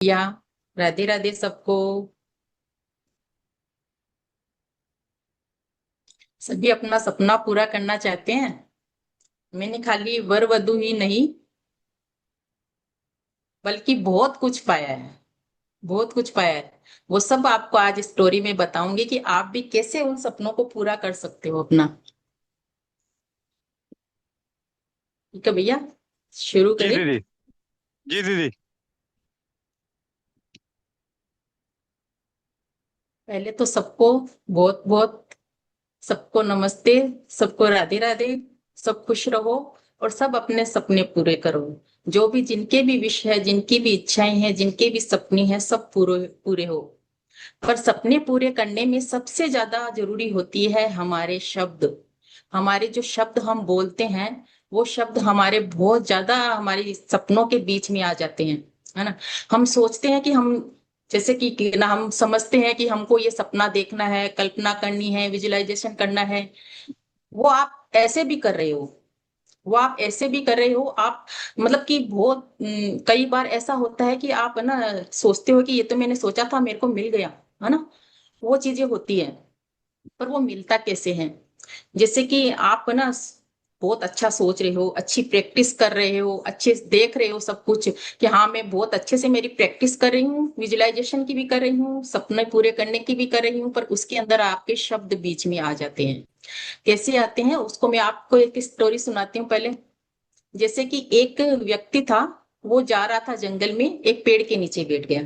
या राधे राधे सबको। सभी अपना सपना पूरा करना चाहते हैं। मैंने खाली वर वधु ही नहीं बल्कि बहुत कुछ पाया है। बहुत कुछ पाया है। वो सब आपको आज स्टोरी में बताऊंगी कि आप भी कैसे उन सपनों को पूरा कर सकते हो अपना। ठीक है भैया, शुरू जी करें। दीदी। जी दीदी। पहले तो सबको बहुत बहुत सबको नमस्ते। सबको राधे राधे। सब खुश रहो और सब अपने सपने पूरे करो। जो भी जिनके भी विश है, जिनकी भी इच्छाएं हैं, जिनके भी सपने हैं, सब पूरे पूरे हो। पर सपने पूरे करने में सबसे ज्यादा जरूरी होती है हमारे शब्द। हमारे जो शब्द हम बोलते हैं, वो शब्द हमारे बहुत ज्यादा हमारे सपनों के बीच में आ जाते हैं। है ना। हम सोचते हैं कि हम जैसे कि ना हम समझते हैं कि हमको ये सपना देखना है, कल्पना करनी है, विजुअलाइजेशन करना है। वो आप ऐसे भी कर रहे हो। वो आप ऐसे भी कर रहे हो आप। मतलब कि बहुत कई बार ऐसा होता है कि आप है ना सोचते हो कि ये तो मैंने सोचा था, मेरे को मिल गया। है ना। वो चीजें होती है। पर वो मिलता कैसे है। जैसे कि आप है ना बहुत अच्छा सोच रहे हो, अच्छी प्रैक्टिस कर रहे हो, अच्छे से देख रहे हो सब कुछ कि हाँ मैं बहुत अच्छे से मेरी प्रैक्टिस कर रही हूँ, विजुअलाइजेशन की भी कर रही हूँ, सपने पूरे करने की भी कर रही हूँ, पर उसके अंदर आपके शब्द बीच में आ जाते हैं। कैसे आते हैं उसको मैं आपको एक स्टोरी सुनाती हूँ पहले। जैसे कि एक व्यक्ति था। वो जा रहा था जंगल में, एक पेड़ के नीचे बैठ गया।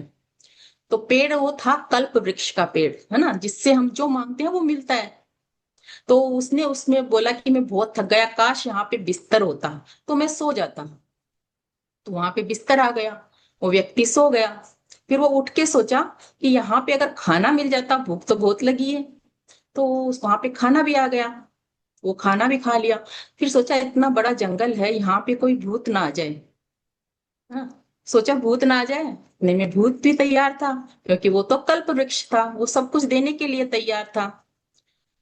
तो पेड़ वो था कल्प वृक्ष का पेड़, है ना, जिससे हम जो मांगते हैं वो मिलता है। तो उसने उसमें बोला कि मैं बहुत थक गया, काश यहाँ पे बिस्तर होता तो मैं सो जाता। तो वहां पे बिस्तर आ गया। वो व्यक्ति सो गया। फिर वो उठ के सोचा कि यहाँ पे अगर खाना मिल जाता, भूख तो बहुत लगी है। तो वहां पे खाना भी आ गया। वो खाना भी खा लिया। फिर सोचा इतना बड़ा जंगल है, यहाँ पे कोई भूत ना आ जाए। हाँ। सोचा भूत ना आ जाए। नहीं, में भूत भी तैयार था। क्योंकि वो तो कल्प वृक्ष था, वो सब कुछ देने के लिए तैयार था।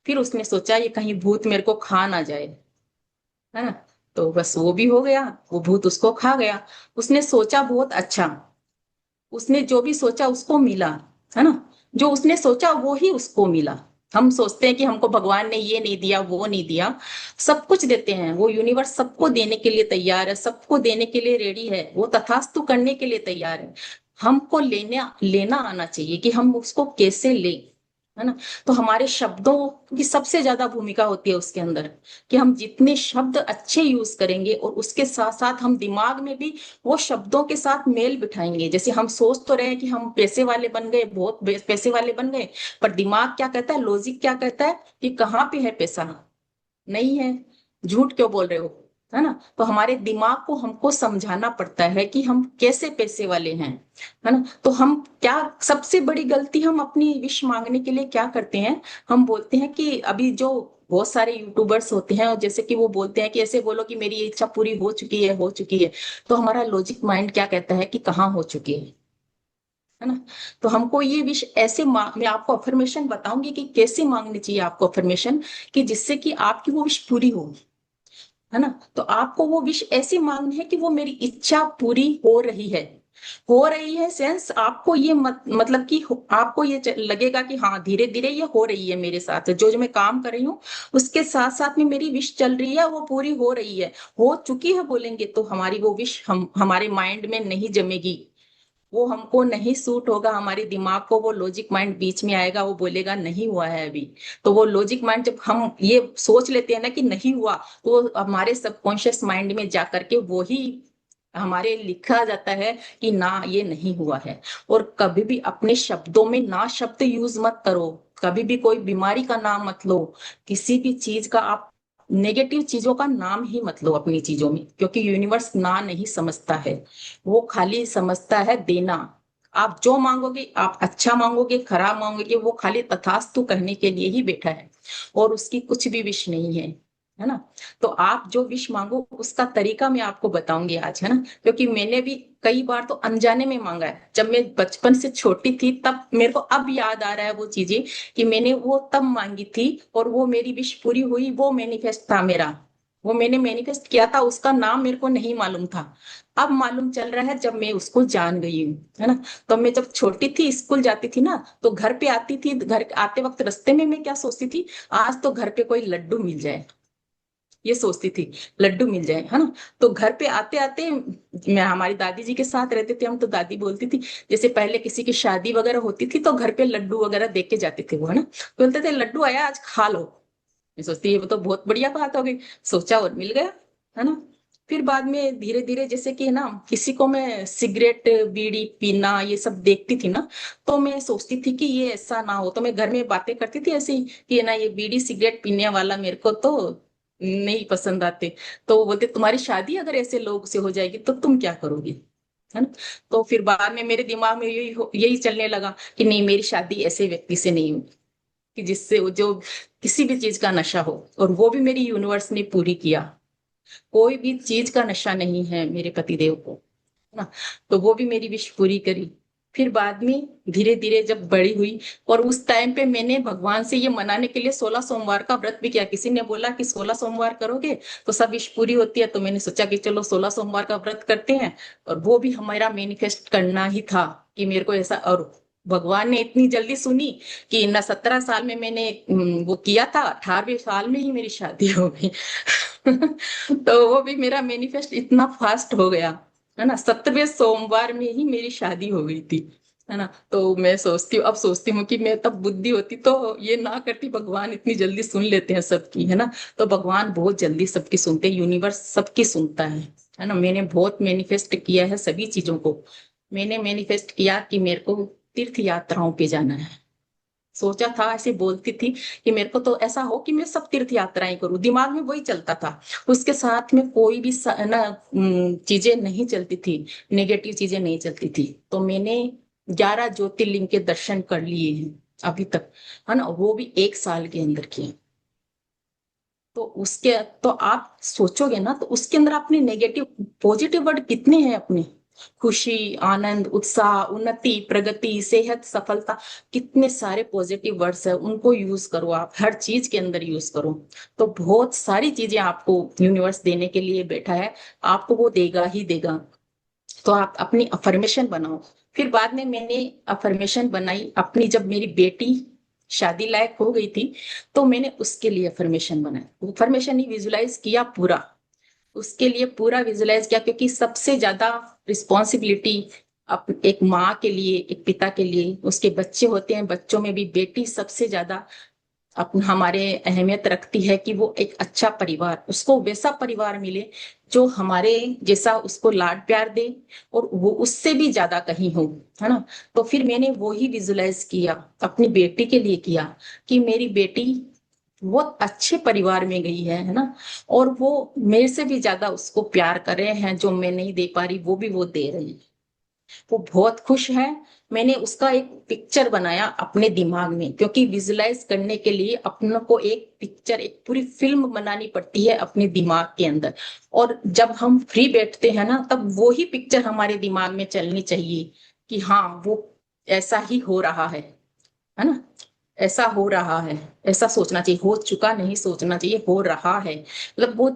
फिर उसने सोचा ये कहीं भूत मेरे को खा ना जाए। है ना। तो बस वो भी हो गया। वो भूत उसको खा गया। उसने सोचा बहुत अच्छा। उसने जो भी सोचा उसको मिला। है ना। जो उसने सोचा वो ही उसको मिला। हम सोचते हैं कि हमको भगवान ने ये नहीं दिया, वो नहीं दिया। सब कुछ देते हैं, वो यूनिवर्स सबको देने के लिए तैयार है, सबको देने के लिए रेडी है, वो तथास्तु करने के लिए तैयार है। हमको लेना लेना आना चाहिए कि हम उसको कैसे लें। है ना। तो हमारे शब्दों की सबसे ज्यादा भूमिका होती है उसके अंदर। कि हम जितने शब्द अच्छे यूज करेंगे और उसके साथ साथ हम दिमाग में भी वो शब्दों के साथ मेल बिठाएंगे। जैसे हम सोच तो रहे हैं कि हम पैसे वाले बन गए, बहुत पैसे वाले बन गए। पर दिमाग क्या कहता है, लॉजिक क्या कहता है कि कहाँ पे है पैसा। नहीं है। झूठ क्यों बोल रहे हो। है ना। तो हमारे दिमाग को हमको समझाना पड़ता है कि हम कैसे पैसे वाले हैं। है ना। तो हम क्या, सबसे बड़ी गलती हम अपनी विश मांगने के लिए क्या करते हैं। हम बोलते हैं कि अभी जो बहुत सारे यूट्यूबर्स होते हैं और जैसे कि वो बोलते हैं कि ऐसे बोलो कि मेरी ये इच्छा पूरी हो चुकी है, हो चुकी है। तो हमारा लॉजिक माइंड क्या कहता है कि कहाँ हो चुकी है ना। तो हमको ये विश ऐसे मैं आपको अफर्मेशन बताऊंगी कि कैसे मांगनी चाहिए आपको अफर्मेशन, कि जिससे कि आपकी वो विश पूरी हो। है ना। तो आपको वो विश ऐसी मांगनी है कि वो मेरी इच्छा पूरी हो रही है। हो रही है सेंस आपको ये मतलब कि आपको ये लगेगा कि हाँ धीरे धीरे ये हो रही है मेरे साथ, जो जो मैं काम कर रही हूँ उसके साथ साथ में मेरी विश चल रही है, वो पूरी हो रही है। हो चुकी है बोलेंगे तो हमारी वो विश हम हमारे माइंड में नहीं जमेगी। वो हमको नहीं सूट होगा, हमारे दिमाग को वो लॉजिक माइंड बीच में आएगा, वो बोलेगा नहीं हुआ है अभी। तो वो लॉजिक माइंड जब हम ये सोच लेते हैं ना कि नहीं हुआ, तो हमारे सबकॉन्शियस माइंड में जा करके वो ही हमारे लिखा जाता है कि ना ये नहीं हुआ है। और कभी भी अपने शब्दों में ना शब्द यूज मत करो। कभी भी कोई बीमारी का नाम मत लो। किसी भी चीज का आप नेगेटिव चीजों का नाम ही मत लो अपनी चीजों में, क्योंकि यूनिवर्स ना नहीं समझता है। वो खाली समझता है देना। आप जो मांगोगे, आप अच्छा मांगोगे खराब मांगोगे, वो खाली तथास्तु कहने के लिए ही बैठा है। और उसकी कुछ भी विश नहीं है। है ना। तो आप जो विश मांगो उसका तरीका मैं आपको बताऊंगी आज, है ना, क्योंकि मैंने भी कई बार तो अनजाने में मांगा है। जब मैं बचपन से छोटी थी तब मेरे को अब याद आ रहा है वो चीजें, कि मैंने वो तब मांगी थी और वो मेरी विश पूरी हुई, वो मैनिफेस्ट था मेरा। वो मैंने मैनिफेस्ट किया था, उसका नाम मेरे को नहीं मालूम था। अब मालूम चल रहा है जब मैं उसको जान गई हूँ, है ना। तो मैं जब छोटी थी, स्कूल जाती थी ना, तो घर पे आती थी, घर आते वक्त रास्ते में मैं क्या सोचती थी, आज तो घर पे कोई लड्डू मिल जाए, ये सोचती थी, लड्डू मिल जाए, है ना। तो घर पे आते आते मैं हमारी दादी जी के साथ रहते थे हम, तो दादी बोलती थी, जैसे पहले किसी की शादी वगैरह होती थी तो घर पे लड्डू वगैरह देख के जाते थे वो, है ना। तो बोलते थे लड्डू आया, आज खा लो। मैं सोचती ये तो बहुत बढ़िया बात हो गई, सोचा और मिल गया, है ना। फिर बाद में धीरे धीरे जैसे कि ना, किसी को मैं सिगरेट बीड़ी पीना ये सब देखती थी ना, तो मैं सोचती थी कि ये ऐसा ना हो, तो मैं घर में बातें करती थी ऐसी कि ना, ये बीड़ी सिगरेट पीने वाला मेरे को तो नहीं पसंद आते। तो वो बोलते तुम्हारी शादी अगर ऐसे लोग से हो जाएगी तो तुम क्या करोगी, है ना। तो फिर बाद में मेरे दिमाग में यही चलने लगा कि नहीं, मेरी शादी ऐसे व्यक्ति से नहीं होगी कि जिससे वो जो किसी भी चीज का नशा हो, और वो भी मेरी यूनिवर्स ने पूरी किया। कोई भी चीज का नशा नहीं है मेरे पतिदेव को, है ना। तो वो भी मेरी विश पूरी करी। फिर बाद में धीरे धीरे जब बड़ी हुई, और उस टाइम पे मैंने भगवान से ये मनाने के लिए 16 सोमवार का व्रत भी किया। किसी ने बोला कि 16 सोमवार करोगे तो सब विश पूरी होती है, तो मैंने सोचा कि चलो 16 सोमवार का व्रत करते हैं। और वो भी हमारा मैनिफेस्ट करना ही था कि मेरे को ऐसा, और भगवान ने इतनी जल्दी सुनी कि ना 17 साल में मैंने वो किया था, 18वें साल में ही मेरी शादी हो गई। तो वो भी मेरा मैनिफेस्ट इतना फास्ट हो गया, है ना। 17वें सोमवार में ही मेरी शादी हो गई थी, है ना। तो मैं सोचती हूँ, अब सोचती हूँ कि मैं तब बुद्धि होती तो ये ना करती, भगवान इतनी जल्दी सुन लेते हैं सबकी, है ना। तो भगवान बहुत जल्दी सबकी सुनते हैं, यूनिवर्स सबकी सुनता है ना। मैंने बहुत मैनिफेस्ट किया है सभी चीजों को। मैंने मैनिफेस्ट किया कि मेरे को तीर्थ यात्राओं पे जाना है। सोचा था, ऐसे बोलती थी कि मेरे को तो ऐसा हो कि मैं सब तीर्थ यात्राएं करूं, दिमाग में वही चलता था। उसके साथ में कोई भी ना चीजें नहीं चलती थी, नेगेटिव चीजें नहीं चलती थी। तो मैंने 11 ज्योतिर्लिंग के दर्शन कर लिए हैं अभी तक, है ना, वो भी 1 साल के अंदर किए। तो उसके, तो आप सोचोगे ना, तो उसके अंदर अपने नेगेटिव पॉजिटिव वर्ड कितने हैं अपने, खुशी, आनंद, उत्साह, उन्नति, प्रगति, सेहत, सफलता, कितने सारे पॉजिटिव वर्ड्स है, उनको यूज करो, आप हर चीज के अंदर यूज करो। तो बहुत सारी चीजें आपको यूनिवर्स देने के लिए बैठा है, आपको वो देगा ही देगा। तो आप अपनी अफर्मेशन बनाओ। फिर बाद में मैंने अफर्मेशन बनाई अपनी, जब मेरी बेटी शादी लायक हो गई थी, तो मैंने उसके लिए अफर्मेशन बनाया, अफर्मेशन ही विजुलाइज किया पूरा, उसके लिए पूरा विजुलाइज किया, क्योंकि सबसे ज्यादा रिस्पॉन्सिबिलिटी एक माँ के लिए, एक पिता के लिए, उसके बच्चे होते हैं, बच्चों में भी बेटी सबसे ज्यादा हमारे अहमियत रखती है कि वो एक अच्छा परिवार, उसको वैसा परिवार मिले जो हमारे जैसा उसको लाड प्यार दे, और वो उससे भी ज्यादा कहीं हो, है ना। तो फिर मैंने वो ही विजुलाइज किया, अपनी बेटी के लिए किया, कि मेरी बेटी बहुत अच्छे परिवार में गई है ना, और वो मेरे से भी ज्यादा उसको प्यार कर रहे हैं, जो मैं नहीं दे पा रही वो भी वो दे रहे हैं। वो बहुत खुश है। मैंने उसका एक पिक्चर बनाया अपने दिमाग में, क्योंकि विजुलाइज करने के लिए अपनों को एक पिक्चर, एक पूरी फिल्म बनानी पड़ती है अपने दिमाग के अंदर। और जब हम फ्री बैठते हैं ना, तब वो ही पिक्चर हमारे दिमाग में चलनी चाहिए कि हाँ, वो ऐसा ही हो रहा है ना, ऐसा हो रहा है, ऐसा सोचना चाहिए, हो चुका नहीं सोचना चाहिए, हो रहा है, मतलब वो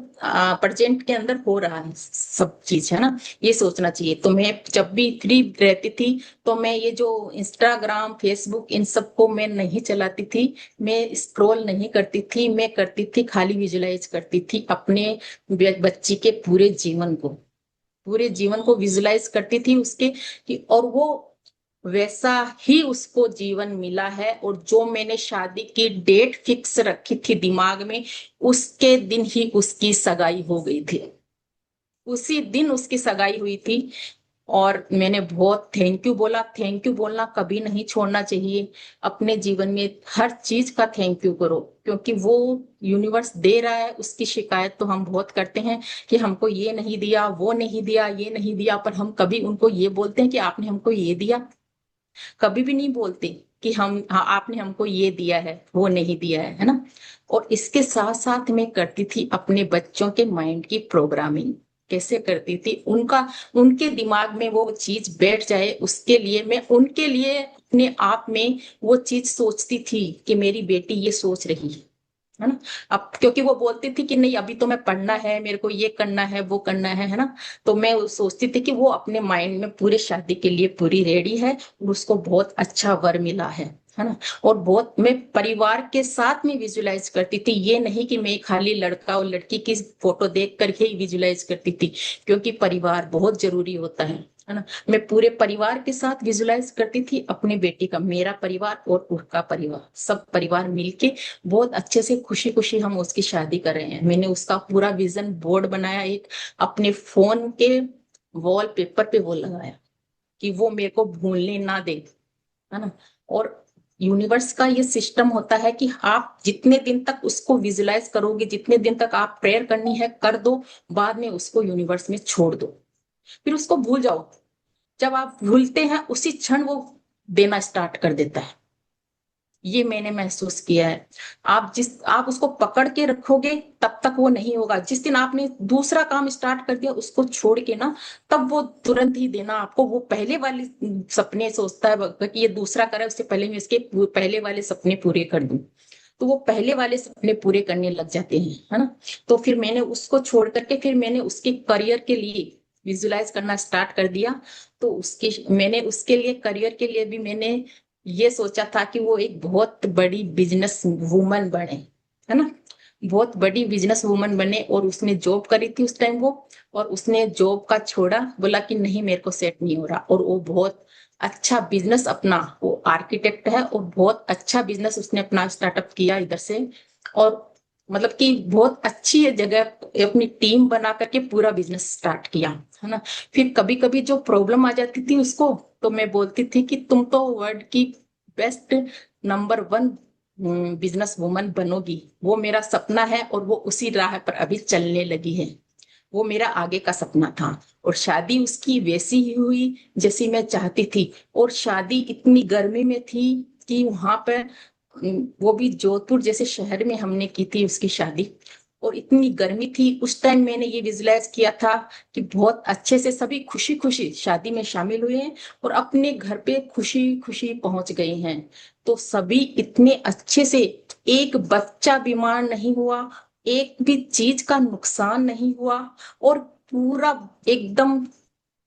प्रेजेंट के अंदर हो रहा है सब चीज, है ना, ये सोचना चाहिए। तो मैं जब भी फ्री रहती थी, तो मैं ये जो इंस्टाग्राम फेसबुक इन सबको मैं नहीं चलाती थी, मैं स्क्रॉल नहीं करती थी, मैं करती थी खाली विजुलाइज करती थी अपने बच्ची के पूरे जीवन को विजुलाइज करती थी उसके, कि और वो वैसा ही उसको जीवन मिला है। और जो मैंने शादी की डेट फिक्स रखी थी दिमाग में, उसके दिन ही उसकी सगाई हो गई थी, उसी दिन उसकी सगाई हुई थी। और मैंने बहुत थैंक यू बोला, थैंक यू बोलना कभी नहीं छोड़ना चाहिए अपने जीवन में, हर चीज का थैंक यू करो, क्योंकि वो यूनिवर्स दे रहा है, उसकी शिकायत तो हम बहुत करते हैं कि हमको ये नहीं दिया, वो नहीं दिया, ये नहीं दिया, पर हम कभी उनको ये बोलते हैं कि आपने हमको ये दिया? कभी भी नहीं बोलते कि हम, हाँ, आपने हमको ये दिया है, वो नहीं दिया है ना। और इसके साथ साथ मैं करती थी अपने बच्चों के माइंड की प्रोग्रामिंग, कैसे करती थी, उनका, उनके दिमाग में वो चीज बैठ जाए, उसके लिए मैं उनके लिए अपने आप में वो चीज सोचती थी कि मेरी बेटी ये सोच रही है, है ना। अब क्योंकि वो बोलती थी कि नहीं अभी तो मैं पढ़ना है, मेरे को ये करना है वो करना है ना। तो मैं सोचती थी कि वो अपने माइंड में पूरे शादी के लिए पूरी रेडी है और उसको बहुत अच्छा वर मिला है ना। और बहुत मैं परिवार के साथ में विजुलाइज करती थी, ये नहीं कि मैं खाली लड़का और लड़की की फोटो देख करके ही विजुलाइज करती थी, क्योंकि परिवार बहुत जरूरी होता है ना। मैं पूरे परिवार के साथ विजुलाइज करती थी अपनी बेटी का, मेरा परिवार और उसका परिवार, सब परिवार मिलके बहुत अच्छे से खुशी खुशी हम उसकी शादी कर रहे हैं। मैंने उसका पूरा विजन बोर्ड बनाया, एक अपने फोन के वॉल पेपर पे वो लगाया कि वो मेरे को भूलने ना दे, है ना। और यूनिवर्स का ये सिस्टम होता है कि आप जितने दिन तक उसको विजुलाइज करोगे, जितने दिन तक आप प्रेयर करनी है कर दो, बाद में उसको यूनिवर्स में छोड़ दो, फिर उसको भूल जाओ। जब आप भूलते हैं उसी क्षण वो देना स्टार्ट कर देता है। ये मैंने महसूस किया है। आप उसको पकड़ के रखोगे तब तक वो नहीं होगा, जिस दिन आपने दूसरा काम स्टार्ट कर दिया उसको छोड़ के ना, तब वो तुरंत ही देना आपको। वो पहले वाले सपने सोचता है कि ये दूसरा करे, उससे पहले मैं इसके पहले वाले सपने पूरे कर दूं, तो वो पहले वाले सपने पूरे करने लग जाते हैं, है ना। तो फिर मैंने उसको छोड़ करके फिर मैंने उसके करियर के लिए विजुलाइज करना स्टार्ट कर दिया। तो उसके मैंने उसके लिए करियर के लिए भी मैंने ये सोचा था कि वो एक बहुत बड़ी बिजनेस वूमन बने, है ना। बहुत बड़ी बिजनेस वूमन बने, और उसने जॉब करी थी उस टाइम वो, और उसने जॉब का छोड़ा, बोला कि नहीं मेरे को सेट नहीं हो रहा, और वो बहुत अच्छा बिजनेस अपना, वो आर्किटेक्ट है और बहुत अच्छा बिजनेस उसने अपना स्टार्टअप किया इधर से। और मतलब कि बहुत अच्छी जगह अपनी टीम बना करके पूरा बिजनेस स्टार्ट किया, है ना। फिर कभी कभी जो प्रॉब्लम आ जाती थी उसको, तो मैं बोलती थी कि तुम तो वर्ल्ड की best number one business woman बनोगी, वो मेरा सपना है और वो उसी राह पर अभी चलने लगी है। वो मेरा आगे का सपना था, और शादी उसकी वैसी ही हुई जैसी मैं चाहती थी। और शादी इतनी गर्मी में थी कि वहां पर वो भी जोधपुर जैसे शहर में हमने की थी उसकी शादी, और इतनी गर्मी थी उस टाइम। मैंने ये विजुलाइज किया था कि बहुत अच्छे से सभी खुशी खुशी शादी में शामिल हुए हैं और अपने घर पे खुशी खुशी पहुंच गए हैं। तो सभी इतने अच्छे से, एक बच्चा बीमार नहीं हुआ, एक भी चीज का नुकसान नहीं हुआ, और पूरा एकदम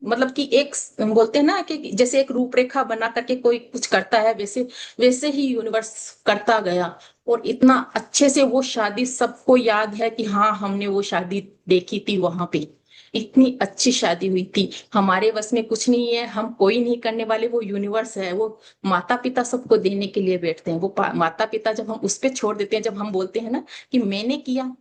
मतलब कि एक बोलते हैं ना कि जैसे एक रूपरेखा बना करके कोई कुछ करता है, वैसे वैसे ही यूनिवर्स करता गया। और इतना अच्छे से वो शादी सबको याद है कि हाँ हमने वो शादी देखी थी वहां पे, इतनी अच्छी शादी हुई थी। हमारे बस में कुछ नहीं है, हम कोई नहीं करने वाले, वो यूनिवर्स है। वो माता पिता सबको देने के लिए बैठते हैं, वो माता पिता जब हम उस पे छोड़ देते हैं, जब हम बोलते हैं ना कि मैंने किया,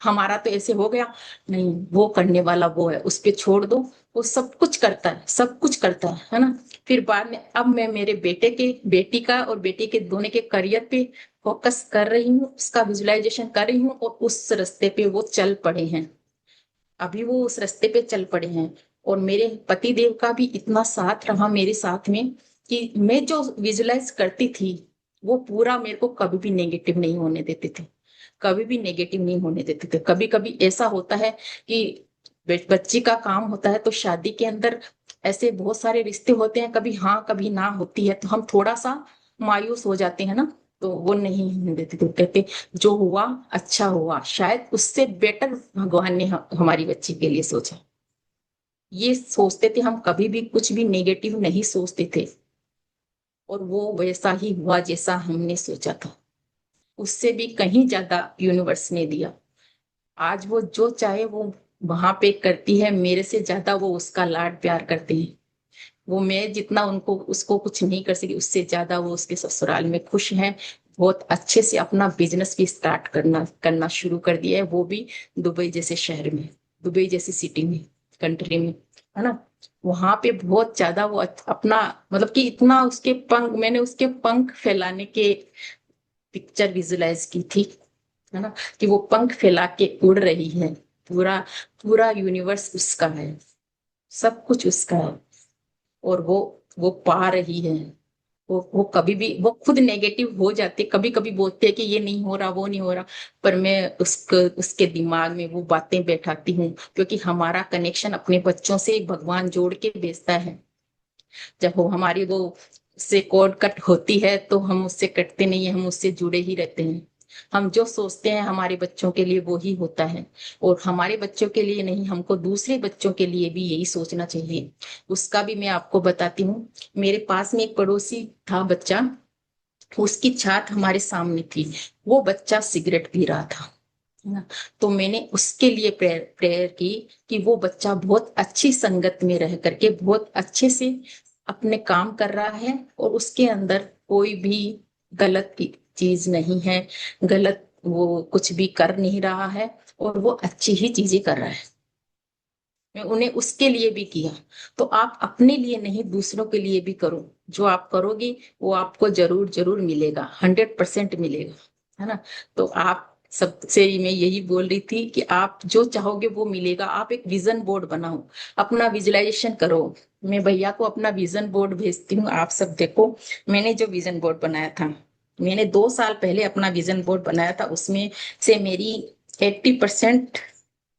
हमारा तो ऐसे हो गया, नहीं वो करने वाला वो है, उस पे छोड़ दो। वो सब कुछ करता है, सब कुछ करता है ना। फिर बाद में अब मैं मेरे बेटे के, बेटी का और बेटी के दोनों के करियर पे फोकस कर रही हूँ, उसका विजुअलाइजेशन कर रही हूँ, और उस रास्ते पे वो चल पड़े हैं। अभी वो उस रास्ते पे चल पड़े हैं। और मेरे पति देव का भी इतना साथ रहा मेरे साथ में कि मैं जो विजुलाइज करती थी वो पूरा मेरे को कभी भी नेगेटिव नहीं होने देते थे, कभी भी नेगेटिव नहीं होने देते थे। कभी कभी ऐसा होता है कि बच्ची का काम होता है तो शादी के अंदर ऐसे बहुत सारे रिश्ते होते हैं, कभी हाँ कभी ना होती है, तो हम थोड़ा सा मायूस हो जाते हैं ना। तो वो नहीं होने देते थे, कहते जो हुआ अच्छा हुआ, शायद उससे बेटर भगवान ने हमारी बच्ची के लिए सोचा। ये सोचते थे हम, कभी भी कुछ भी नेगेटिव नहीं सोचते थे, और वो वैसा ही हुआ जैसा हमने सोचा था, उससे भी कहीं ज्यादा यूनिवर्स ने दिया। आज वो जो चाहे वो वहां पे करती है, मेरे से ज्यादा वो उसका लाड प्यार करते हैं। वो मैं जितना उनको उसको कुछ नहीं कर सकी, उससे ज्यादा वो उसके ससुराल में खुश हैं। बहुत अच्छे से अपना बिजनेस भी स्टार्ट करना करना शुरू कर दिया है, वो भी दुबई जैसे शहर में, दुबई जैसी सिटी में, कंट्री में, है ना। वहां पे बहुत ज्यादा वो अपना मतलब कि इतना उसके पंख, मैंने उसके पंख फैलाने के पिक्चर विजुलाइज की थी, है ना, कि वो पंख फैला के उड़ रही है। पूरा पूरा यूनिवर्स उसका है, सब कुछ उसका है, और वो पा रही है। वो कभी भी वो खुद नेगेटिव हो जाते, कभी कभी बोलते हैं कि ये नहीं हो रहा वो नहीं हो रहा, पर मैं उसके दिमाग में वो बातें बैठाती हूँ, क्योंकि हमारा कनेक्शन अपने बच्चों से भगवान जोड़ के भेजता है। जब वो हमारी वो से कॉर्ड कट होती है तो हम उससे कटते नहीं है, हम उससे जुड़े ही रहते हैं। हम जो सोचते हैं हमारे बच्चों के लिए वो ही होता है, और हमारे बच्चों के लिए नहीं, हमको दूसरे बच्चों के लिए भी यही सोचना चाहिए। उसका भी मैं आपको बताती हूँ। मेरे पास में एक पड़ोसी था बच्चा, उसकी छात हमारे सामने थी। वो बच्चा सिगरेट पी रहा था, है ना। तो मैंने उसके लिए प्रेयर प्रेयर की कि वो बच्चा बहुत अच्छी संगत में रह करके बहुत अच्छे से अपने काम कर रहा है, और उसके अंदर कोई भी गलत चीज नहीं है, गलत वो कुछ भी कर नहीं रहा है, और वो अच्छी ही चीजें कर रहा है। मैं उन्हें उसके लिए भी किया। तो आप अपने लिए नहीं, दूसरों के लिए भी करो। जो आप करोगे वो आपको जरूर जरूर मिलेगा, 100% मिलेगा, है ना। तो आप सबसे मैं यही बोल रही थी कि आप जो चाहोगे वो मिलेगा। आप एक विजन बोर्ड बनाओ, अपना विजुअलाइजेशन करो। मैं भैया को अपना विजन बोर्ड भेजती हूँ, आप सब देखो। मैंने जो विजन बोर्ड बनाया था, मैंने 2 साल पहले अपना विजन बोर्ड बनाया था, उसमें से मेरी 80%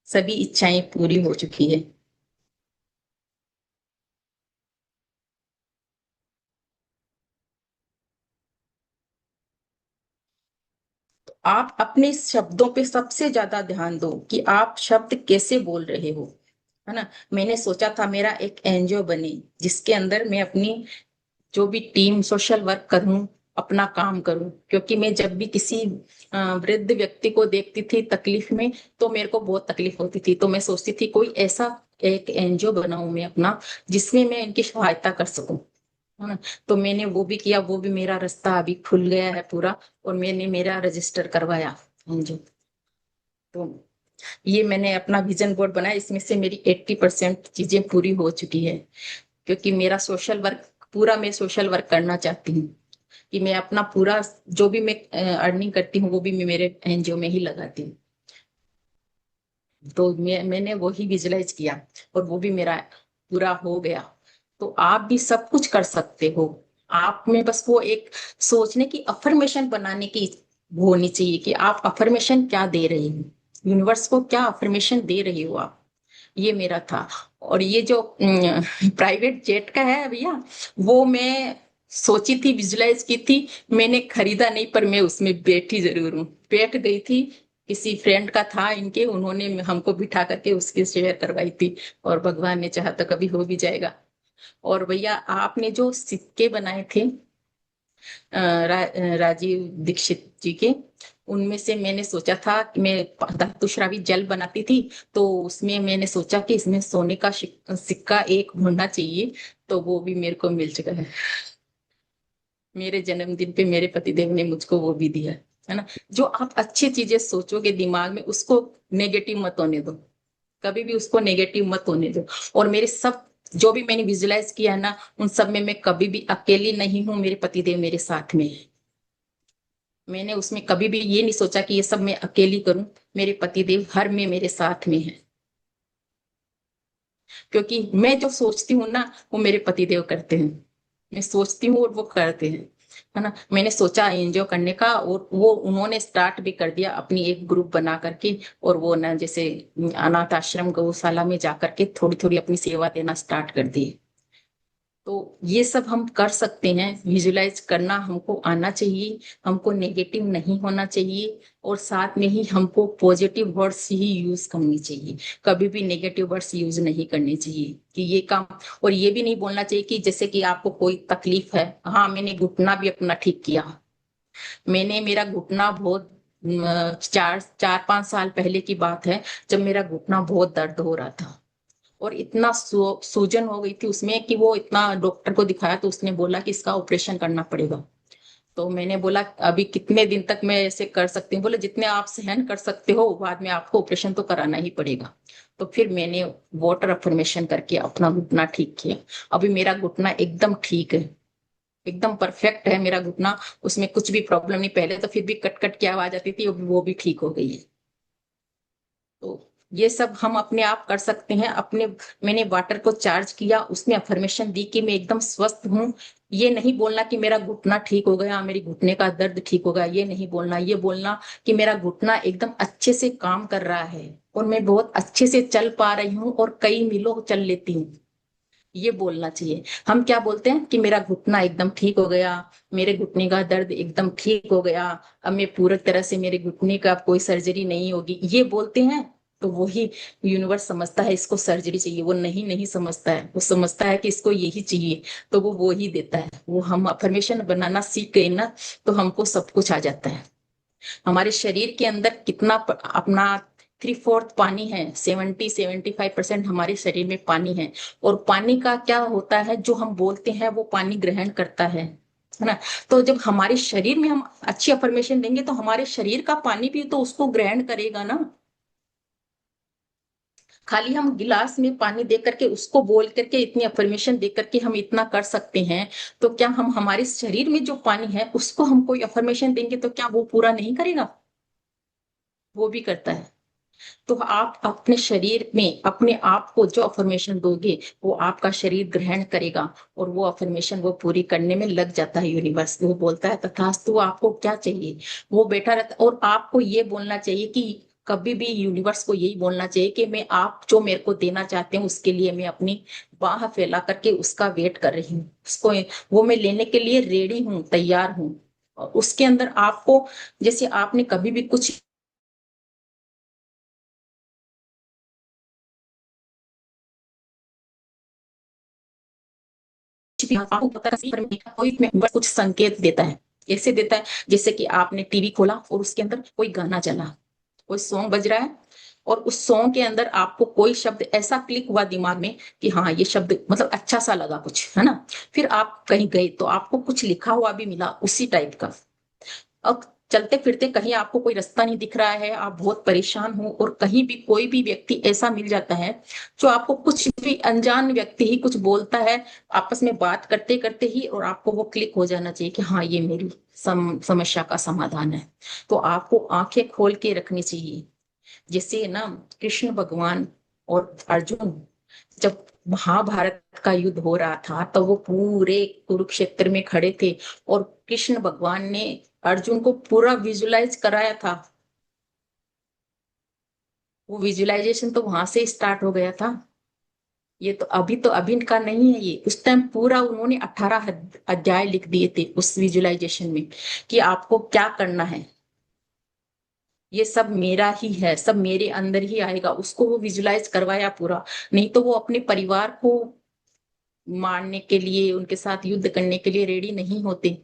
सभी इच्छाएं पूरी हो चुकी है। आप अपने शब्दों पे सबसे ज्यादा ध्यान दो कि आप शब्द कैसे बोल रहे हो, है ना। मैंने सोचा था मेरा एक एनजीओ बने, जिसके अंदर मैं अपनी जो भी टीम सोशल वर्क करूं, अपना काम करूं। क्योंकि मैं जब भी किसी वृद्ध व्यक्ति को देखती थी तकलीफ में, तो मेरे को बहुत तकलीफ होती थी। तो मैं सोचती थी कोई ऐसा एक एनजीओ बनाऊं मैं अपना, जिसमें मैं इनकी सहायता कर सकूं, है ना। तो मैंने वो भी किया, वो भी मेरा रास्ता अभी खुल गया है पूरा, और मैंने मेरा रजिस्टर करवाया एनजीओ। तो ये मैंने अपना विजन बोर्ड बनाया, इसमें से मेरी 80% चीजें पूरी हो चुकी है। क्योंकि मेरा सोशल वर्क पूरा, मैं सोशल वर्क करना चाहती हूँ कि मैं अपना पूरा जो भी मैं अर्निंग करती हूँ वो भी मैं मेरे एनजीओ में ही लगाती हूँ। तो मैंने वो ही विजुलाइज किया, और वो भी मेरा पूरा हो गया। तो आप भी सब कुछ कर सकते हो। आप में बस वो एक सोचने की, अफर्मेशन बनाने की वो होनी चाहिए कि आप अफर्मेशन क्या दे रहे हो, यूनिवर्स को क्या अफर्मेशन दे रहे हो आप। ये मेरा था। और ये जो प्राइवेट जेट का है भैया, वो मैं सोची थी, विजुलाइज की थी। मैंने खरीदा नहीं, पर मैं उसमें बैठी जरूर हूँ, बैठ गई थी। किसी फ्रेंड का था इनके, उन्होंने हमको बिठा करके उसकी शेयर करवाई थी। और भगवान ने चाहा तो कभी हो भी जाएगा। और भैया आपने जो सिक्के बनाए थे राजीव दीक्षित जी के, उनमें से मैंने सोचा था कि मैं धातुश्रावी जल बनाती थी, तो उसमें मैंने सोचा कि इसमें सोने का सिक्का एक होना चाहिए। तो वो भी मेरे को मिल चुका है। मेरे जन्मदिन पे मेरे पतिदेव ने मुझको वो भी दिया, है ना। जो आप अच्छी चीजें सोचोगे दिमाग में, उसको नेगेटिव मत होने दो, कभी भी उसको नेगेटिव मत होने दो। और मेरे सब जो भी मैंने विजुलाइज किया है ना, उन सब में मैं कभी भी अकेली नहीं हूँ, मेरे पतिदेव मेरे साथ में है। मैंने उसमें कभी भी ये नहीं सोचा कि ये सब मैं अकेली करूं। मेरे पतिदेव हर में मेरे साथ में है। क्योंकि मैं जो सोचती हूँ ना, वो मेरे पतिदेव करते हैं। मैं सोचती हूँ और वो करते हैं, है ना। मैंने सोचा एनजीओ करने का, और वो उन्होंने स्टार्ट भी कर दिया अपनी एक ग्रुप बना करके। और वो ना जैसे अनाथ आश्रम गौशाला में जा करके थोड़ी थोड़ी अपनी सेवा देना स्टार्ट कर दी। तो ये सब हम कर सकते हैं। विजुलाइज करना हमको आना चाहिए, हमको नेगेटिव नहीं होना चाहिए, और साथ में ही हमको पॉजिटिव वर्ड्स ही यूज करनी चाहिए। कभी भी नेगेटिव वर्ड्स यूज नहीं करने चाहिए कि ये काम। और ये भी नहीं बोलना चाहिए कि जैसे कि आपको कोई तकलीफ है। हाँ, मैंने घुटना भी अपना ठीक किया। मैंने मेरा घुटना बहुत 4-5 साल पहले की बात है, जब मेरा घुटना बहुत दर्द हो रहा था, और इतना सूजन हो गई थी उसमें कि वो इतना, डॉक्टर को दिखाया तो उसने बोला कि इसका ऑपरेशन करना पड़ेगा। तो मैंने बोला अभी कितने दिन तक मैं ऐसे कर सकती हूँ, बोले जितने आप सहन कर सकते हो, बाद में आपको ऑपरेशन तो कराना ही पड़ेगा। तो फिर मैंने वाटर अफर्मेशन करके अपना घुटना ठीक किया। अभी मेरा घुटना एकदम ठीक है, एकदम परफेक्ट है मेरा घुटना। उसमें कुछ भी प्रॉब्लम नहीं, पहले तो फिर भी कट कट की आवाज आती थी, वो भी ठीक हो गई है। तो ये सब हम अपने आप कर सकते हैं अपने। मैंने वाटर को चार्ज किया, उसमें अफर्मेशन दी कि मैं एकदम स्वस्थ हूँ। ये नहीं बोलना कि मेरा घुटना ठीक हो गया, मेरे घुटने का दर्द ठीक हो गया, ये नहीं बोलना। ये बोलना कि मेरा घुटना एकदम अच्छे से काम कर रहा है, और मैं बहुत अच्छे से चल पा रही हूँ, और कई मीलों चल लेती हूँ। ये बोलना चाहिए। हम क्या बोलते हैं कि मेरा घुटना एकदम ठीक हो गया, मेरे घुटने का दर्द एकदम ठीक हो गया, अब मैं पूरी तरह से मेरे घुटने का कोई सर्जरी नहीं होगी, ये बोलते हैं। तो वही यूनिवर्स समझता है इसको सर्जरी चाहिए, वो नहीं नहीं समझता है, वो समझता है कि इसको यही चाहिए, तो वो ही देता है। वो हम अफर्मेशन बनाना सीख गए ना, तो हमको सब कुछ आ जाता है। हमारे शरीर के अंदर कितना अपना 3/4 पानी है, 75% हमारे शरीर में पानी है। और पानी का क्या होता है, जो हम बोलते हैं वो पानी ग्रहण करता है ना। तो जब हमारे शरीर में हम अच्छी अफर्मेशन देंगे तो हमारे शरीर का पानी भी तो उसको ग्रहण करेगा ना। खाली हम गिलास में पानी दे करके उसको बोल करके इतनी अफर्मेशन दे करके हम इतना कर सकते हैं, तो क्या हम हमारे शरीर में जो पानी है उसको हम कोई अफर्मेशन देंगे तो क्या वो पूरा नहीं करेगा? वो भी करता है। तो आप अपने शरीर में अपने आप को जो अफर्मेशन दोगे वो आपका शरीर ग्रहण करेगा, और वो अफर्मेशन वो पूरी करने में लग जाता है। यूनिवर्स वो बोलता है तथास्तु, आपको क्या चाहिए वो बेटा रहता। और आपको ये बोलना चाहिए कि कभी भी यूनिवर्स को यही बोलना चाहिए कि मैं, आप जो मेरे को देना चाहते हैं उसके लिए मैं अपनी बाह फैला करके उसका वेट कर रही हूँ, उसको वो मैं लेने के लिए रेडी हूँ, तैयार हूँ। और उसके अंदर आपको, जैसे आपने कभी भी कुछ भी आपको पता है, कोई मेंबर कुछ संकेत देता है, कैसे देता है, जैसे कि आपने टीवी खोला और उसके अंदर कोई गाना चला, कोई सॉन्ग बज रहा है, और उस सॉन्ग के अंदर आपको कोई शब्द ऐसा क्लिक हुआ दिमाग में कि हाँ ये शब्द मतलब अच्छा सा लगा कुछ, है ना। फिर आप कहीं गए तो आपको कुछ लिखा हुआ भी मिला उसी टाइप का। अब चलते फिरते कहीं आपको कोई रास्ता नहीं दिख रहा है, आप बहुत परेशान हो, और कहीं भी कोई भी व्यक्ति ऐसा मिल जाता है जो आपको, कुछ भी अनजान व्यक्ति ही कुछ बोलता है आपस में बात करते करते ही, और आपको वो क्लिक हो जाना चाहिए कि हाँ ये मेरी समस्या का समाधान है। तो आपको आंखें खोल के रखनी चाहिए। जैसे ना, कृष्ण भगवान और अर्जुन, जब महाभारत का युद्ध हो रहा था तो वो पूरे कुरुक्षेत्र में खड़े थे, और कृष्ण भगवान ने अर्जुन को पूरा विजुलाइज कराया था। वो विजुलाइजेशन तो वहां से स्टार्ट हो गया था। ये तो अभी का नहीं है, ये उस टाइम पूरा उन्होंने 18 अध्याय लिख दिए थे उस विजुलाइजेशन में, कि आपको क्या करना है। ये सब मेरा ही है, सब मेरे अंदर ही आएगा, उसको वो विजुलाइज करवाया पूरा। नहीं तो वो अपने परिवार को मारने के लिए, उनके साथ युद्ध करने के लिए रेडी नहीं होते,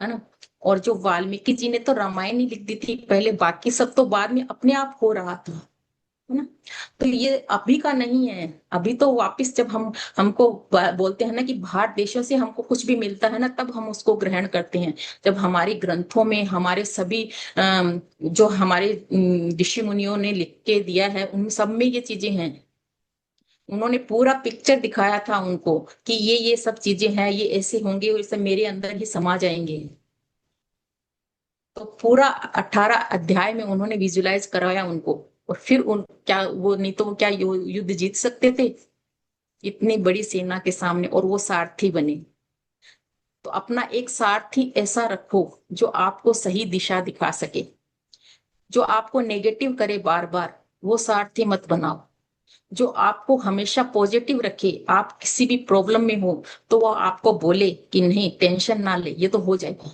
है ना। और जो वाल्मीकि जी ने तो रामायण ही लिख दी थी पहले, बाकी सब तो बाद में अपने आप हो रहा था, है ना। तो ये अभी का नहीं है। अभी तो वापस जब हम, हमको बोलते हैं ना कि बाहर देशों से हमको कुछ भी मिलता है ना, तब हम उसको ग्रहण करते हैं। जब हमारे ग्रंथों में हमारे सभी जो हमारे ऋषि मुनियों ने लिख के दिया है उन सब में ये चीजें हैं। उन्होंने पूरा पिक्चर दिखाया था उनको कि ये सब चीजें हैं, ये ऐसे होंगे, और ये सब मेरे अंदर ही समा जाएंगे। तो पूरा 18 अध्याय में उन्होंने विजुलाइज करवाया उनको। और फिर उन क्या वो, नहीं तो वो क्या युद्ध जीत सकते थे इतनी बड़ी सेना के सामने, और वो सारथी बने। तो अपना एक सारथी ऐसा रखो जो आपको सही दिशा दिखा सके, जो आपको नेगेटिव करे बार बार, वो सारथी मत बनाओ। जो आपको हमेशा पॉजिटिव रखे, आप किसी भी प्रॉब्लम में हो तो वो आपको बोले कि नहीं टेंशन ना ले, ये तो हो जाएगा।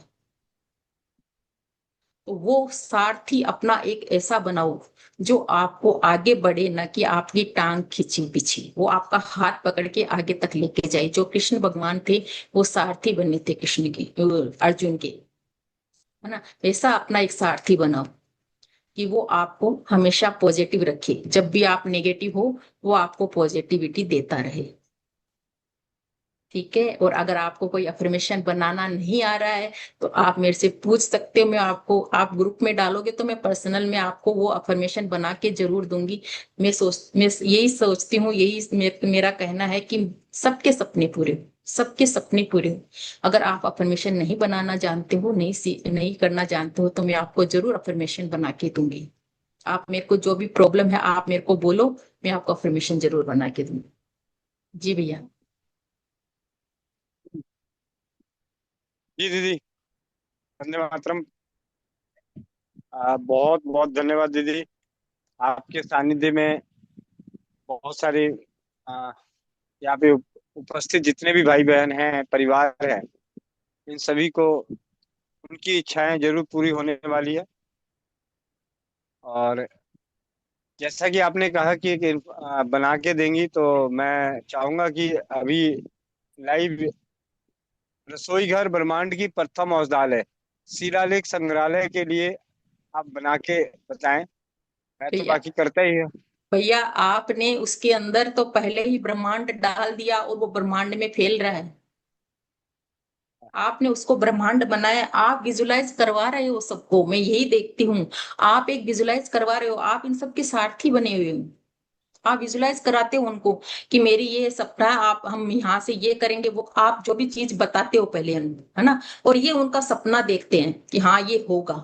तो वो सारथी अपना एक ऐसा बनाओ जो आपको आगे बढ़े, ना कि आपकी टांग खींची पीछे, वो आपका हाथ पकड़ के आगे तक लेके जाए। जो कृष्ण भगवान थे वो सारथी बने थे कृष्ण के, अर्जुन के, है ना। ऐसा अपना एक सारथी बनाओ कि वो आपको हमेशा पॉजिटिव रखे, जब भी आप नेगेटिव हो वो आपको पॉजिटिविटी देता रहे। ठीक है। और अगर आपको कोई अफर्मेशन बनाना नहीं आ रहा है तो आप मेरे से पूछ सकते हो, मैं आपको, आप ग्रुप में डालोगे तो मैं पर्सनल में आपको वो अफर्मेशन बना के जरूर दूंगी। मैं यही सोचती हूँ, यही मेरा कहना है कि सबके सपने पूरे हो, सबके सपने पूरे हो। अगर आप अफर्मेशन नहीं बनाना जानते हो, नहीं करना जानते हो, तो मैं आपको जरूर अफर्मेशन बना के दूंगी। आप मेरे को जो भी प्रॉब्लम है आप मेरे को बोलो, मैं आपको अफर्मेशन जरूर बना के दूंगी। जी भैया। जी दीदी, धन्यवाद मातरम। बहुत बहुत धन्यवाद दीदी। आपके सानिध्य में बहुत सारी आ, यहाँ पे उपस्थित जितने भी भाई बहन हैं, परिवार है, इन सभी को उनकी इच्छाएं जरूर पूरी होने वाली है। और जैसा कि आपने कहा कि बना के देंगी, तो मैं चाहूंगा कि अभी लाइव रसोई घर ब्रह्मांड की प्रथम औषधालय शिलालेख संग्रहालय के लिए आप बना के बताएं। मैं तो भैया, बाकी करता ही हूँ। भैया आपने उसके अंदर तो पहले ही ब्रह्मांड डाल दिया और वो ब्रह्मांड में फैल रहा है। आपने उसको ब्रह्मांड बनाया, आप विजुलाइज करवा रहे हो सबको, मैं यही देखती हूँ। आप एक विजुलाइज करवा रहे हो, आप इन सब के सारथी बने हुए हो। आप विजुलाइज कराते हो उनको कि मेरी ये सपना है, आप हम यहाँ से ये करेंगे, वो आप जो भी चीज बताते हो पहले है ना। और ये उनका सपना देखते हैं कि हाँ ये होगा,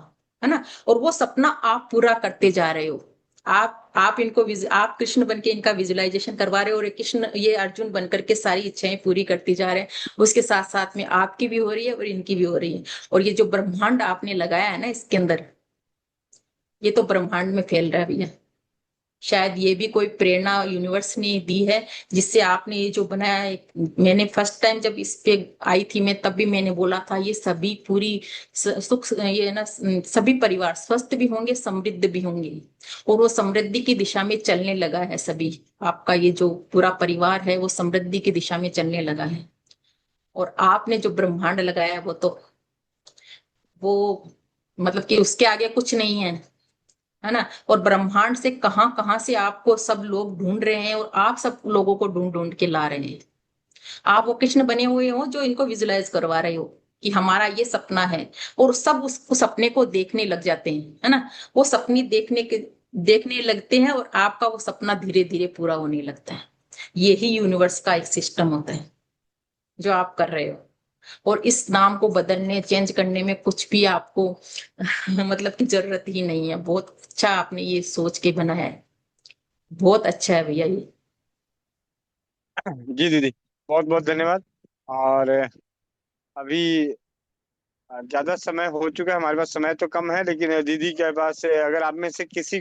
है ना। और वो सपना आप पूरा करते जा रहे हो। आप इनको आप कृष्ण बन के इनका विजुलाइजेशन करवा रहे हो, और ये कृष्ण ये अर्जुन बन करके सारी इच्छाएं पूरी करती जा रहे हैं। उसके साथ साथ में आपकी भी हो रही है और इनकी भी हो रही है। और ये जो ब्रह्मांड आपने लगाया है ना इसके अंदर, ये तो ब्रह्मांड में फैल रहा है भैया। शायद ये भी कोई प्रेरणा यूनिवर्स ने दी है, जिससे आपने ये जो बनाया है। मैंने फर्स्ट टाइम जब इस पे आई थी मैं, तब भी मैंने बोला था ये सभी पूरी सुख ये ना सभी परिवार स्वस्थ भी होंगे, समृद्ध भी होंगे। और वो समृद्धि की दिशा में चलने लगा है सभी। आपका ये जो पूरा परिवार है वो समृद्धि की दिशा में चलने लगा है। और आपने जो ब्रह्मांड लगाया है वो मतलब कि उसके आगे कुछ नहीं है ना। और ब्रह्मांड से कहां कहां से आपको सब लोग ढूंढ रहे हैं, और आप सब लोगों को ढूंढ ढूंढ के ला रहे हैं। आप वो कृष्ण बने हुए हो जो इनको विजुलाइज करवा रहे हो कि हमारा ये सपना है। और सब उस सपने को देखने लग जाते हैं, है ना। वो सपने देखने लगते हैं, और आपका वो सपना धीरे धीरे पूरा होने लगता है। यही यूनिवर्स का एक सिस्टम होता है जो आप कर रहे हो। और इस नाम को बदलने चेंज करने में कुछ भी आपको मतलब की जरूरत ही नहीं है। बहुत अच्छा आपने ये सोच के बनाया है। बहुत अच्छा है भैया ये। जी दीदी, बहुत बहुत धन्यवाद। और अभी ज्यादा समय हो चुका है, हमारे पास समय तो कम है, लेकिन दीदी के पास अगर आप में से किसी